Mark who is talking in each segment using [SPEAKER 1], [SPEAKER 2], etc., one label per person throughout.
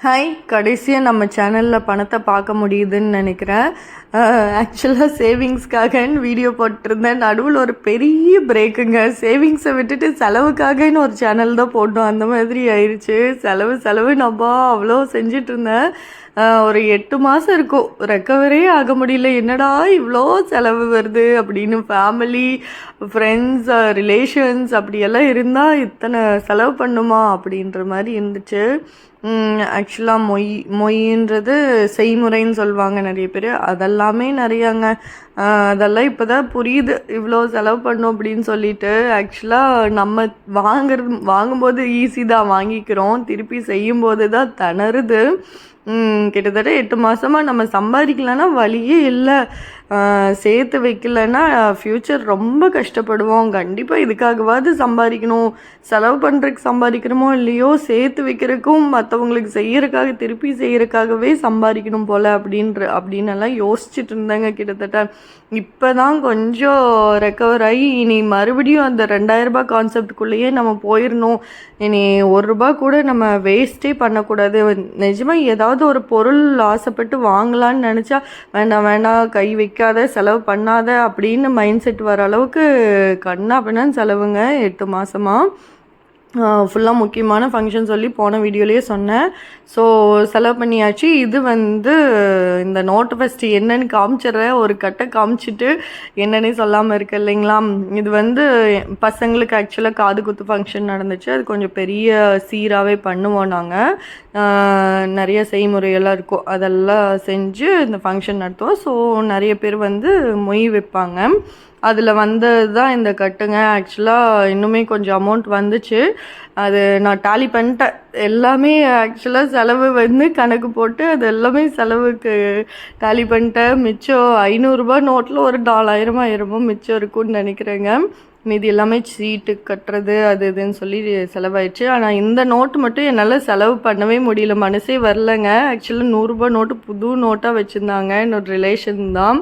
[SPEAKER 1] Hi, கடைசியாக நம்ம சேனலில் பணத்தை பார்க்க முடியுதுன்னு நினைக்கிறேன். ஆக்சுவலாக சேவிங்ஸ்க்காகன்னு வீடியோ போட்டிருந்தேன். நடுவில் ஒரு பெரிய பிரேக்குங்க. சேவிங்ஸை விட்டுட்டு செலவுக்காகன்னு ஒரு சேனல் தான் போட்டோம். அந்த மாதிரி ஆயிடுச்சு. செலவு நம்ம அவ்வளோ செஞ்சிட்ருந்தேன். ஒரு 8 மாதம் இருக்கும், ரெக்கவரே ஆக முடியல. என்னடா இவ்வளோ செலவு வருது அப்படின்னு. ஃபேமிலி, ஃப்ரெண்ட்ஸ், ரிலேஷன்ஸ் அப்படியெல்லாம் இருந்தால் இத்தனை செலவு பண்ணுமா அப்படின்ற மாதிரி இருந்துச்சு. ஆக்சுவலாக மொய்ன்றது செய்முறைன்னு சொல்லுவாங்க நிறைய பேர். அதெல்லாமே நிறையாங்க. அதெல்லாம் இப்போ தான் புரியுது, இவ்வளோ செலவு பண்ணோம் அப்படின்னு சொல்லிட்டு. ஆக்சுவலாக நம்ம வாங்கும்போது ஈஸி தான், வாங்கிக்கிறோம். திருப்பி செய்யும்போது தான் திணறுது. கிட்டத்தட்ட 8 மாதமாக நம்ம சம்பாதிக்கலன்னா வழியே இல்லை. சேர்த்து வைக்கலைன்னா ஃப்யூச்சர் ரொம்ப கஷ்டப்படுவோம். கண்டிப்பாக இதுக்காகவாது சம்பாதிக்கணும். செலவு பண்ணுறதுக்கு சம்பாதிக்கிறோமோ இல்லையோ, சேர்த்து வைக்கிறதுக்கும் மற்றவங்களுக்கு செய்கிறதுக்காக, திருப்பி செய்கிறதுக்காகவே சம்பாதிக்கணும் போல் அப்படின்னெல்லாம் யோசிச்சுட்டு இருந்தேங்க. கிட்டத்தட்ட இப்போ தான் கொஞ்சம் ரெக்கவர் ஆகி இனி மறுபடியும் அந்த 2000 ரூபாய் கான்செப்டுக்குள்ளேயே நம்ம போயிடணும். இனி ₹1 கூட நம்ம வேஸ்ட்டே பண்ணக்கூடாது. நிஜமாக ஏதாவது ஒரு பொருள் ஆசைப்பட்டு வாங்கலான்னு நினச்சா வேண்டாம் கை வைக்காத, செலவு பண்ணாத அப்படின்னு மைண்ட் செட் வர அளவுக்கு கண்ணா பின்னான்னு செலவுங்க 8 மாதமாக. ஃபுல்லாக முக்கியமான ஃபங்க்ஷன் சொல்லி போன வீடியோலேயே சொன்னேன். ஸோ செலவு பண்ணியாச்சு. இது இந்த நோட்டு ஃபஸ்ட்டு என்னென்னு காமிச்சிட்றேன். ஒரு கட்டை காமிச்சிட்டு என்னன்னே சொல்லாமல் இருக்கு இல்லைங்களா. இது பசங்களுக்கு ஆக்சுவலாக காது குத்து ஃபங்க்ஷன் நடந்துச்சு. அது கொஞ்சம் பெரிய சீராகவே பண்ணுவோம் நாங்கள். நிறைய செய்முறையெல்லாம் இருக்கும், அதெல்லாம் செஞ்சு இந்த ஃபங்க்ஷன் நடத்துவோம். ஸோ நிறைய பேர் மொய் வைப்பாங்க. அதில் தான் இந்த கட்டுங்க. ஆக்சுவலாக இன்னுமே கொஞ்சம் அமௌண்ட் வந்துச்சு. அது நான் டாலி பண்ணிட்டேன். எல்லாமே ஆக்சுவலாக செலவு கணக்கு போட்டு அது எல்லாமே செலவுக்கு டாலி பண்ணிட்டேன். மிச்சம் ₹500 நோட்டில் ஒரு 4000 மிச்சம் இருக்குன்னு நினைக்கிறேங்க. மீதி எல்லாமே சீட்டு கட்டுறது அது இதுன்னு சொல்லி செலவாயிடுச்சு. ஆனால் இந்த நோட்டு மட்டும் என்னால் செலவு பண்ணவே முடியல, மனசே வரலைங்க. ஆக்சுவலாக ₹100 நோட்டு புது நோட்டாக வச்சுருந்தாங்க, என்னோட ரிலேஷன் தான்.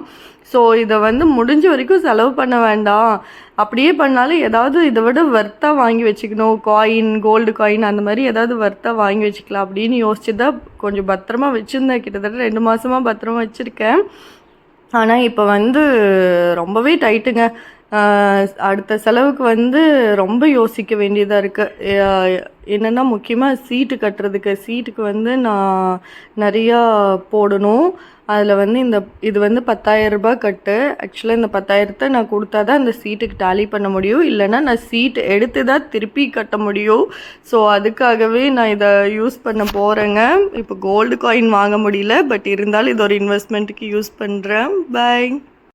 [SPEAKER 1] ஸோ இதை முடிஞ்ச வரைக்கும் செலவு பண்ண வேண்டாம். அப்படியே பண்ணாலும் ஏதாவது இதை விட வர்த்தாக வாங்கி வச்சுக்கணும். காயின், கோல்டு காயின் அந்த மாதிரி ஏதாவது வர்த்தாக வாங்கி வச்சுக்கலாம் அப்படின்னு யோசிச்சு தான் கொஞ்சம் பத்திரமா வச்சுருந்தேன். கிட்டத்தட்ட 2 மாதமாக பத்திரமா வச்சுருக்கேன். ஆனால் இப்போ ரொம்பவே டைட்டுங்க. அடுத்த செலவுக்கு ரொம்ப யோசிக்க வேண்டியதாக இருக்குது. என்னென்னா முக்கியமாக சீட்டு கட்டுறதுக்கு. சீட்டுக்கு நான் நிறையா போடணும். அதில் இது ₹10,000 கட்டு. ஆக்சுவலாக இந்த 10,000 நான் கொடுத்தா தான் அந்த சீட்டுக்கு டாலி பண்ண முடியும். இல்லைன்னா நான் சீட் எடுத்து தான் திருப்பி கட்ட முடியும். ஸோ அதுக்காகவே நான் இதை யூஸ் பண்ண போகிறேங்க. இப்போ கோல்டு காயின் வாங்க முடியல, பட் இருந்தாலும் இது ஒரு இன்வெஸ்ட்மெண்ட்டுக்கு யூஸ் பண்ணுறேன். பாய்.